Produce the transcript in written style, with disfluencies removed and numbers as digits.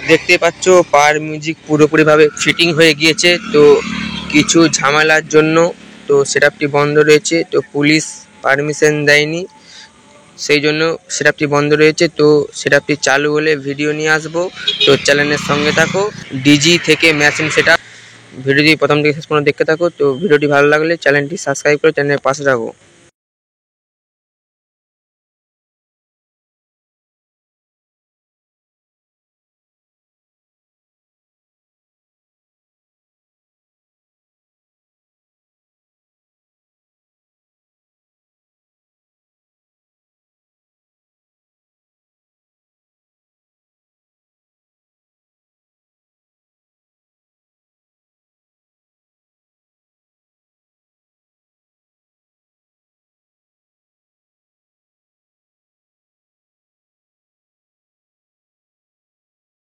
দেখতে পাচ্ছ power music পুরোপুরিভাবে ফিটিং হয়ে গিয়েছে। তো কিছু ঝামেলার জন্য তো সেটআপটি বন্ধ রয়েছে। তো পুলিশ পারমিশন দেয়নি, সেই জন্য সেটআপটি বন্ধ রয়েছে। তো সেটআপটি চালু হলে ভিডিও নিয়ে আসবো। তো চ্যানেলের সঙ্গে থাকো। ডিজি থেকে মেশিন সেটআপ ভিডিওটি প্রথম থেকে শেষ পর্যন্ত দেখতে থাকো। তো ভিডিওটি ভালো লাগলে চ্যানেলটি সাবস্ক্রাইব করে চ্যানেলের পাশে থাকো।